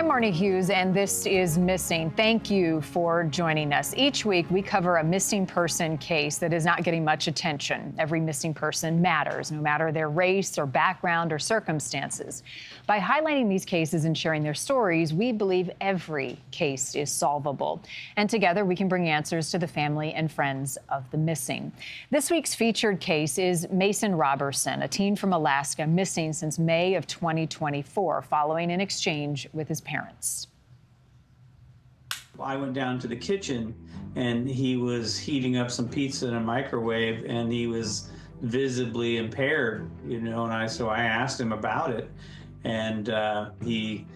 I'm Marni Hughes, and this is Missing. Thank you for joining us. Each week, we cover a missing person case that is not getting much attention. Every missing person matters, no matter their race or background or circumstances. By highlighting these cases and sharing their stories, we believe every case is solvable. And together, we can bring answers to the family and friends of the missing. This week's featured case is Mason Roberson, a teen from Alaska, missing since May of 2024, following an exchange with his parents. I went down to the kitchen and he was heating up some pizza in a microwave and he was visibly impaired, and so I asked him about it, and he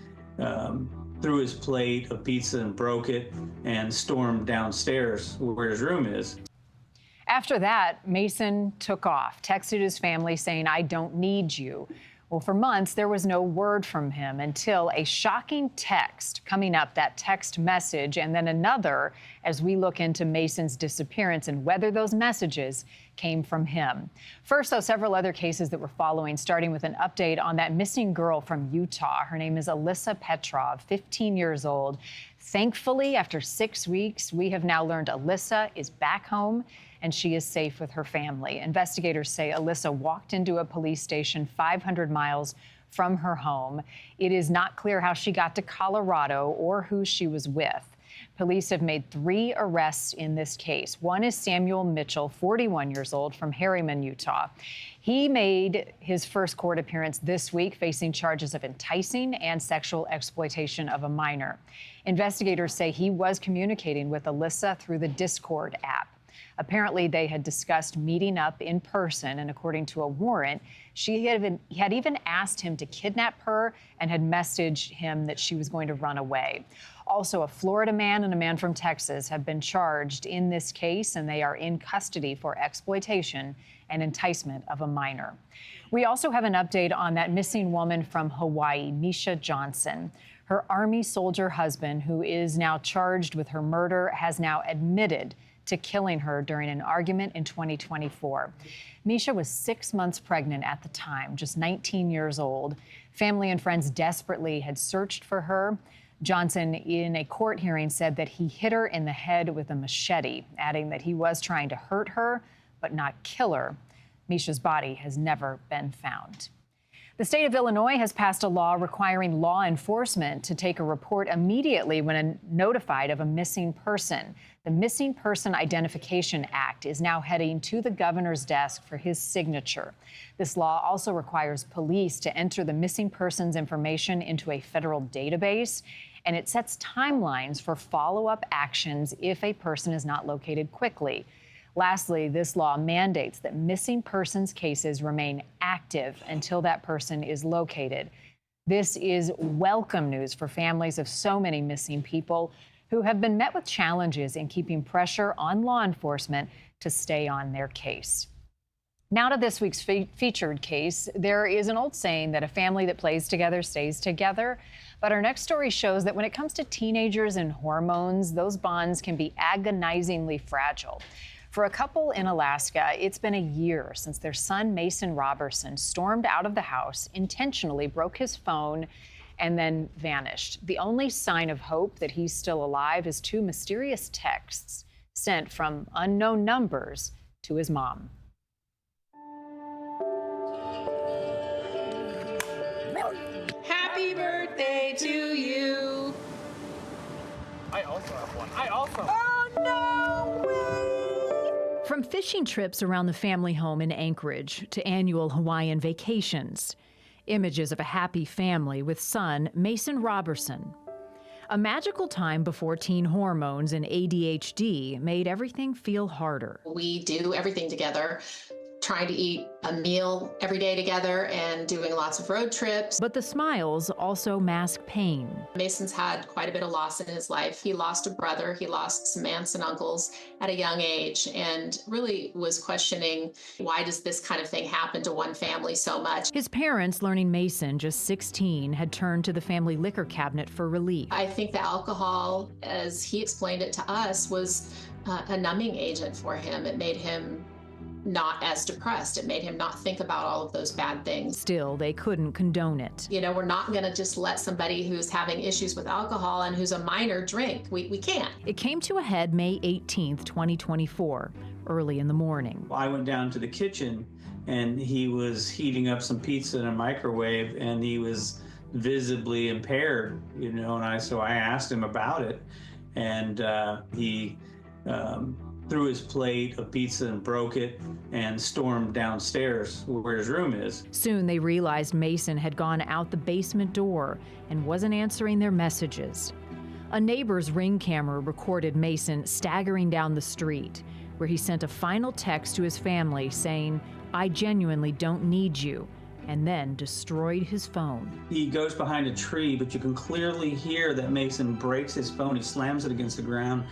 threw his plate of pizza and broke it and stormed downstairs where his room is. After that, Mason took off, texted his family saying, "I don't need you." Well, for months, there was no word from him until a shocking text coming up, that text message, and then another as we look into Mason's disappearance and whether those messages came from him. First, though, several other cases that we're following, starting with an update on that missing girl from Utah. Her name is Alyssa Petrov, 15 years old. Thankfully, after 6 weeks, we have now learned Alyssa is back home and she is safe with her family. Investigators say Alyssa walked into a police station 500 miles from her home. It is not clear how she got to Colorado or who she was with. Police have made 3 arrests in this case. One is Samuel Mitchell, 41 years old, from Harriman, Utah. He made his first court appearance this week, facing charges of enticing and sexual exploitation of a minor. Investigators say he was communicating with Alyssa through the Discord app. Apparently, they had discussed meeting up in person, and according to a warrant, she had even asked him to kidnap her and had messaged him that she was going to run away. Also, a Florida man and a man from Texas have been charged in this case, and they are in custody for exploitation and enticement of a minor. We also have an update on that missing woman from Hawaii, Misha Johnson. Her Army soldier husband, who is now charged with her murder, has now admitted to killing her during an argument in 2024. Misha was 6 months pregnant at the time, just 19 years old. Family and friends desperately had searched for her. Johnson, in a court hearing, said that he hit her in the head with a machete, adding that he was trying to hurt her, but not kill her. Misha's body has never been found. The state of Illinois has passed a law requiring law enforcement to take a report immediately when notified of a missing person. The Missing Person Identification Act is now heading to the governor's desk for his signature. This law also requires police to enter the missing person's information into a federal database, and it sets timelines for follow-up actions if a person is not located quickly. Lastly, this law mandates that missing persons cases remain active until that person is located. This is welcome news for families of so many missing people who have been met with challenges in keeping pressure on law enforcement to stay on their case. Now to this week's featured case. There is an old saying that a family that plays together stays together. But our next story shows that when it comes to teenagers and hormones, those bonds can be agonizingly fragile. For a couple in Alaska, it's been a year since their son, Mason Roberson, stormed out of the house, intentionally broke his phone, and then vanished. The only sign of hope that he's still alive is 2 mysterious texts sent from unknown numbers to his mom. Happy birthday to you. I also have one. Oh, no way! From fishing trips around the family home in Anchorage to annual Hawaiian vacations, images of a happy family with son Mason Roberson. A magical time before teen hormones and ADHD made everything feel harder. We do everything together, trying to eat a meal every day together and doing lots of road trips. But the smiles also mask pain. Mason's had quite a bit of loss in his life. He lost a brother, he lost some aunts and uncles at a young age, and really was questioning, why does this kind of thing happen to one family so much? His parents, learning Mason, just 16, had turned to the family liquor cabinet for relief. I think the alcohol, as he explained it to us, was a numbing agent for him. It made him not as depressed. It made him not think about all of those bad things. Still, they couldn't condone it. You know, we're not going to just let somebody who's having issues with alcohol and who's a minor drink. We can't. It came to a head May 18th, 2024, early in the morning. I went down to the kitchen and he was heating up some pizza in a microwave and he was visibly impaired, so I asked him about it, and he threw his plate of pizza and broke it and stormed downstairs where his room is. Soon they realized Mason had gone out the basement door and wasn't answering their messages. A neighbor's Ring camera recorded Mason staggering down the street, where he sent a final text to his family saying, "I genuinely don't need you," and then destroyed his phone. He goes behind a tree, but you can clearly hear that Mason breaks his phone. He slams it against the ground,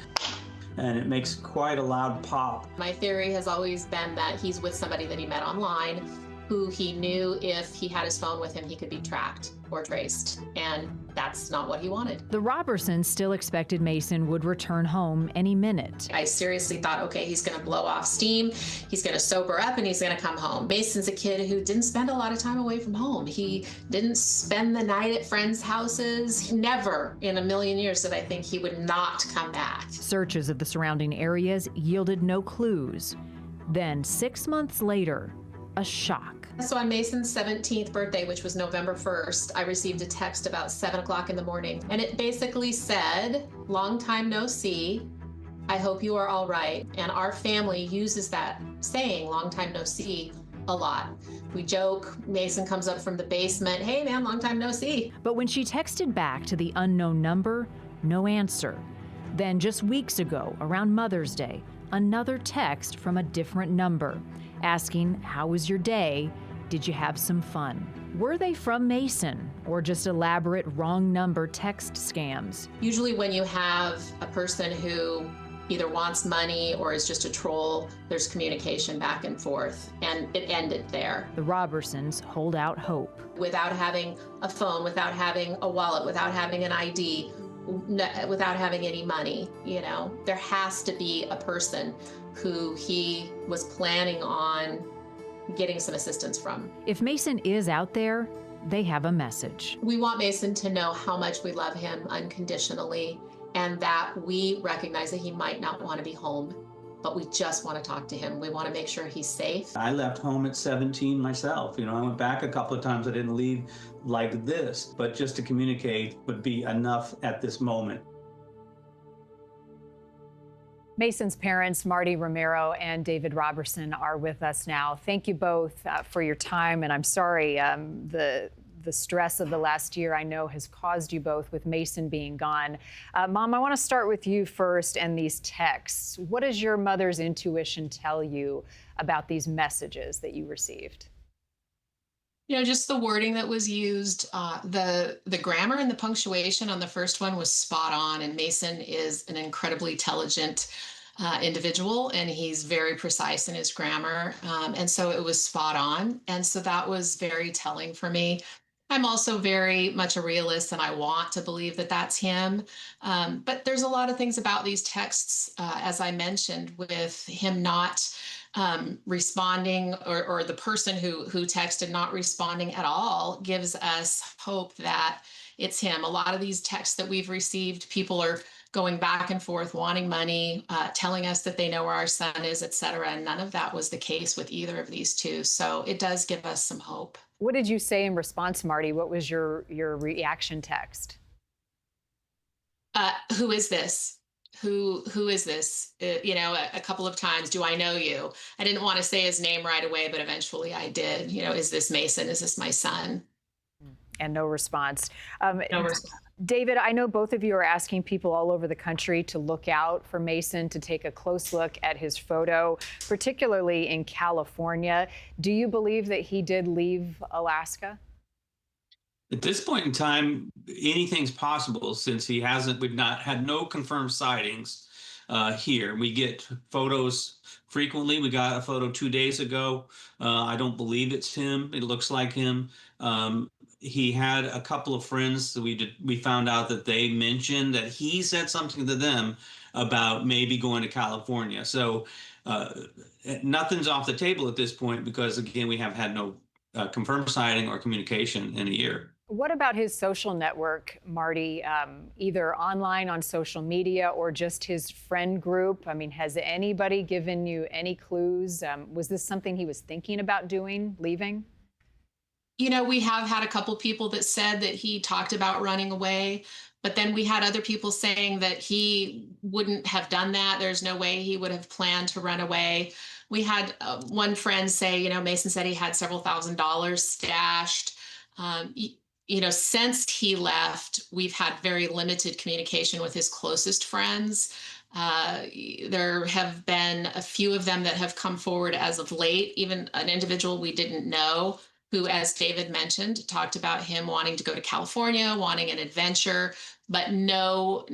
and it makes quite a loud pop. My theory has always been that he's with somebody that he met online, who he knew if he had his phone with him, he could be tracked or traced. And that's not what he wanted. The Robersons still expected Mason would return home any minute. I seriously thought, okay, he's going to blow off steam, he's going to sober up, and he's going to come home. Mason's a kid who didn't spend a lot of time away from home. He didn't spend the night at friends' houses. Never in a million years did I think he would not come back. Searches of the surrounding areas yielded no clues. Then, 6 months later, a shock. So on Mason's 17th birthday, which was November 1st, I received a text about 7 o'clock in the morning. And it basically said, "Long time no see. I hope you are all right." And our family uses that saying, "long time no see," a lot. We joke, Mason comes up from the basement, "Hey man, long time no see." But when she texted back to the unknown number, no answer. Then just weeks ago, around Mother's Day, another text from a different number, asking, "How was your day? Did you have some fun?" Were they from Mason, or just elaborate wrong number text scams? Usually when you have a person who either wants money or is just a troll, there's communication back and forth, and it ended there. The Robersons hold out hope. Without having a phone, without having a wallet, without having an ID, without having any money, there has to be a person who he was planning on getting some assistance from. If Mason is out there, they have a message. We want Mason to know how much we love him unconditionally, and that we recognize that he might not want to be home, but we just want to talk to him. We want to make sure he's safe. I left home at 17 myself. I went back a couple of times. I didn't leave like this, but just to communicate would be enough at this moment. Mason's parents, Marty Romero and David Roberson, are with us now. Thank you both for your time, and I'm sorry the stress of the last year I know has caused you both with Mason being gone. Mom, I want to start with you first and these texts. What does your mother's intuition tell you about these messages that you received? Just the wording that was used, the grammar and the punctuation on the first one was spot on. And Mason is an incredibly intelligent individual, and he's very precise in his grammar. And so it was spot on. And so that was very telling for me. I'm also very much a realist, and I want to believe that that's him. But there's a lot of things about these texts, as I mentioned, with him not responding, or the person who texted not responding at all, gives us hope that it's him. A lot of these texts that we've received, people are going back and forth, wanting money, telling us that they know where our son is, et cetera. And none of that was the case with either of these two. So it does give us some hope. What did you say in response, Marty? What was your reaction text? Who is this? Who is this? A couple of times, do I know you? I didn't want to say his name right away, but eventually I did. Is this Mason? Is this my son? And no response. No response. David, I know both of you are asking people all over the country to look out for Mason, to take a close look at his photo, particularly in California. Do you believe that he did leave Alaska? At this point in time, anything's possible, since we've not had no confirmed sightings here. We get photos frequently. We got a photo 2 days ago. I don't believe it's him. It looks like him. He had a couple of friends that we found out that they mentioned that he said something to them about maybe going to California. So nothing's off the table at this point because, again, we have had no confirmed sighting or communication in a year. What about his social network, Marty, either online on social media or just his friend group? I mean, has anybody given you any clues? Was this something he was thinking about doing, leaving? We have had a couple people that said that he talked about running away, but then we had other people saying that he wouldn't have done that. There's no way he would have planned to run away. We had one friend say, Mason said he had several $1,000s stashed. Um, since he left, we've had very limited communication with his closest friends. There have been a few of them that have come forward as of late, even an individual we didn't know who, as David mentioned, talked about him wanting to go to California, wanting an adventure, but no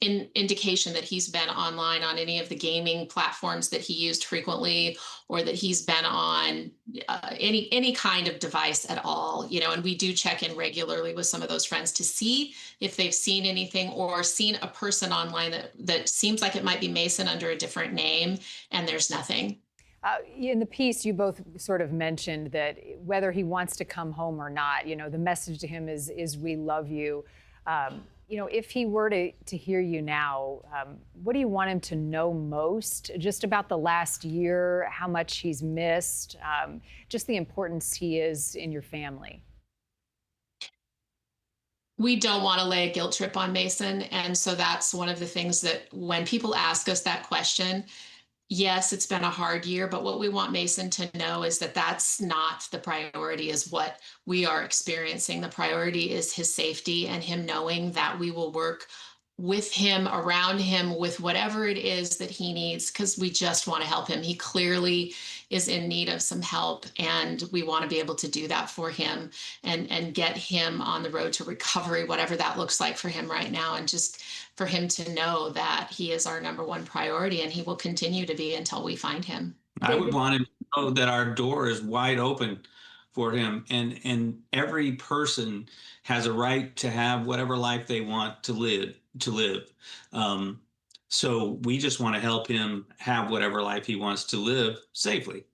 indication that he's been online on any of the gaming platforms that he used frequently, or that he's been on any kind of device at all. And we do check in regularly with some of those friends to see if they've seen anything or seen a person online that seems like it might be Mason under a different name, and there's nothing. In the piece, you both sort of mentioned that whether he wants to come home or not, the message to him is "We love you." If he were to hear you now, what do you want him to know most? Just about the last year, how much he's missed, just the importance he is in your family. We don't want to lay a guilt trip on Mason. And so that's one of the things that when people ask us that question, yes, it's been a hard year, but what we want Mason to know is that that's not the priority, is what we are experiencing. The priority is his safety and him knowing that we will work with him, around him, with whatever it is that he needs, because we just want to help him. He clearly is in need of some help, and we want to be able to do that for him and get him on the road to recovery, whatever that looks like for him right now, and just for him to know that he is our number one priority, and he will continue to be until we find him. I would want him to know that our door is wide open for him, and every person has a right to have whatever life they want to live. So we just want to help him have whatever life he wants to live safely.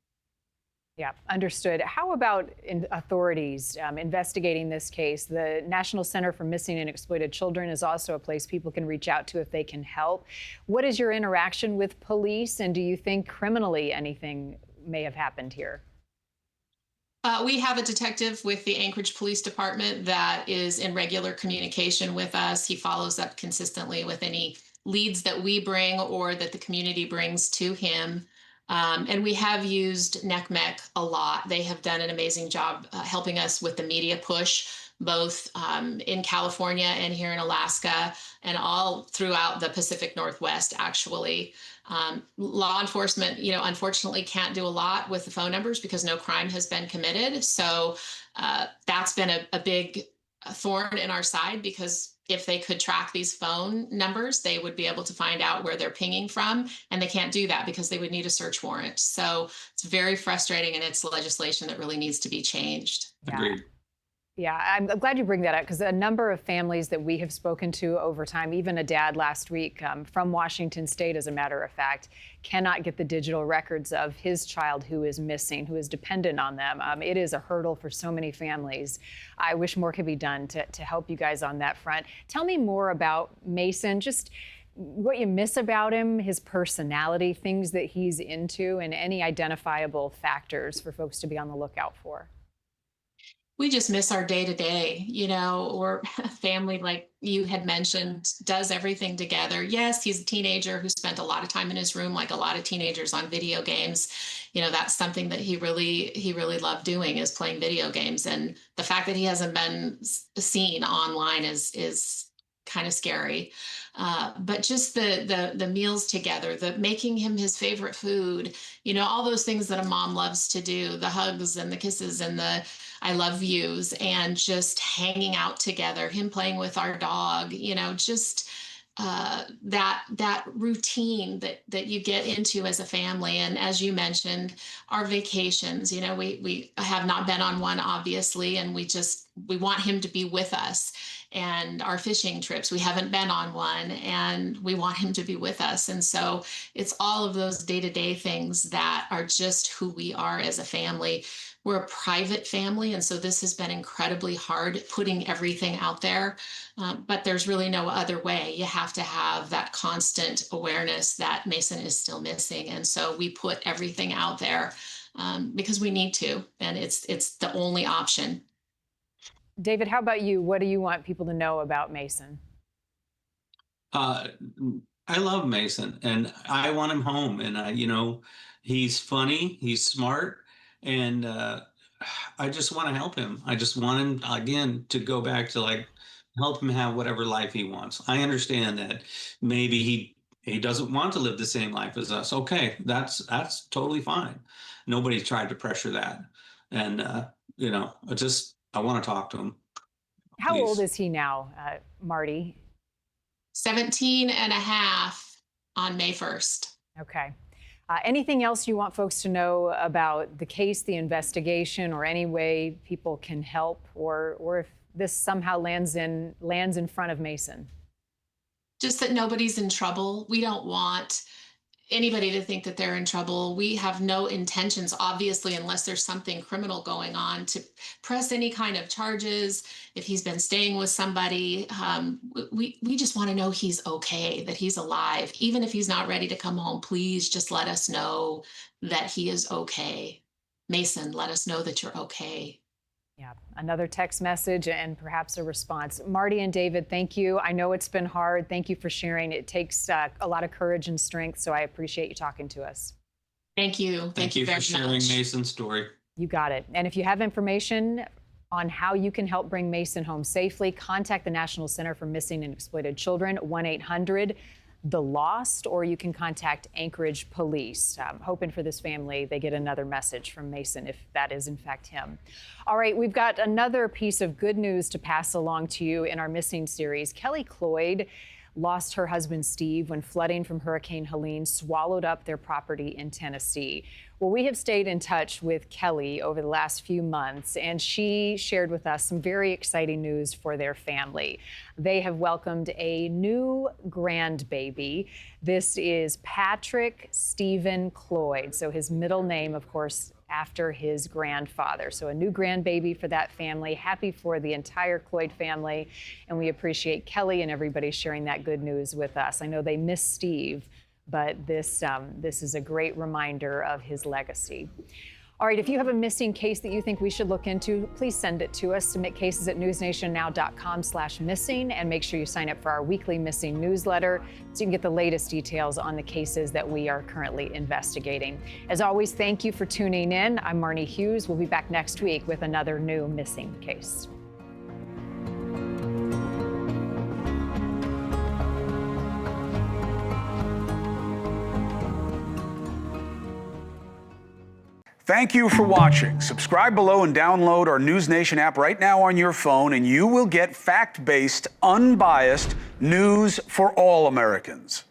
Yeah, understood. How about authorities investigating this case? The National Center for Missing and Exploited Children is also a place people can reach out to if they can help. What is your interaction with police, and do you think criminally anything may have happened here? We have a detective with the Anchorage Police Department that is in regular communication with us. He follows up consistently with any leads that we bring or that the community brings to him. And we have used NECMEC a lot. They have done an amazing job helping us with the media push, both in California and here in Alaska, and all throughout the Pacific Northwest, actually. Law enforcement, unfortunately can't do a lot with the phone numbers because no crime has been committed. So that's been a big thorn in our side, because if they could track these phone numbers, they would be able to find out where they're pinging from, and they can't do that because they would need a search warrant. So it's very frustrating, and it's legislation that really needs to be changed. Agreed. Yeah, I'm glad you bring that up, because a number of families that we have spoken to over time, even a dad last week from Washington State, as a matter of fact, cannot get the digital records of his child who is missing, who is dependent on them. It is a hurdle for so many families. I wish more could be done to help you guys on that front. Tell me more about Mason, just what you miss about him, his personality, things that he's into, and any identifiable factors for folks to be on the lookout for. We just miss our day to day, or a family, like you had mentioned, does everything together. Yes, he's a teenager who spent a lot of time in his room, like a lot of teenagers, on video games. That's something that he really loved doing, is playing video games. And the fact that he hasn't been seen online is kind of scary. But just the meals together, the making him his favorite food, all those things that a mom loves to do, the hugs and the kisses and the I love yous, and just hanging out together, him playing with our dog, just that routine that you get into as a family. And as you mentioned, our vacations, we have not been on one, obviously, and we want him to be with us. And our fishing trips, we haven't been on one, and we want him to be with us. And so it's all of those day-to-day things that are just who we are as a family. We're a private family, and so this has been incredibly hard putting everything out there. But there's really no other way. You have to have that constant awareness that Mason is still missing. And so we put everything out there because we need to, and it's the only option. David, how about you? What do you want people to know about Mason? I love Mason, and I want him home. And he's funny, he's smart, and I just want to help him. I just want him again to go back to help him have whatever life he wants. I understand that maybe he doesn't want to live the same life as us. Okay, that's totally fine. Nobody's tried to pressure that, and I want to talk to him. How Please. old is he now, Marty? 17 and a half on May 1st. Okay. Anything else you want folks to know about the case, the investigation, or any way people can help, or if this somehow lands in front of Mason? Just that nobody's in trouble. We don't want anybody to think that they're in trouble. We have no intentions, obviously, unless there's something criminal going on, to press any kind of charges. If he's been staying with somebody, we just want to know he's okay, that he's alive. Even if he's not ready to come home, please just let us know that he is okay. Mason, let us know that you're okay. Yeah, another text message and perhaps a response. Marty and David, thank you. I know it's been hard. Thank you for sharing. It takes a lot of courage and strength, so I appreciate you talking to us. Thank you. Thank you very for sharing much. Mason's story. You got it. And if you have information on how you can help bring Mason home safely, contact the National Center for Missing and Exploited Children, 1-800-THE LOST, or you can contact Anchorage Police. Hoping for this family they get another message from Mason, if that is in fact him. All right, we've got another piece of good news to pass along to you in our missing series. Kelly Cloyd lost her husband Steve when flooding from Hurricane Helene swallowed up their property in Tennessee. Well, we have stayed in touch with Kelly over the last few months, and she shared with us some very exciting news for their family. They have welcomed a new grandbaby. This is Patrick Stephen Cloyd. So his middle name, of course, after his grandfather. So a new grandbaby for that family. Happy for the entire Cloyd family. And we appreciate Kelly and everybody sharing that good news with us. I know they miss Steve, but this is a great reminder of his legacy. All right, if you have a missing case that you think we should look into, please send it to us. Submit cases at newsnationnow.com/missing, and make sure you sign up for our weekly missing newsletter so you can get the latest details on the cases that we are currently investigating. As always, thank you for tuning in. I'm Marni Hughes. We'll be back next week with another new missing case. Thank you for watching. Subscribe below and download our NewsNation app right now on your phone, and you will get fact-based, unbiased news for all Americans.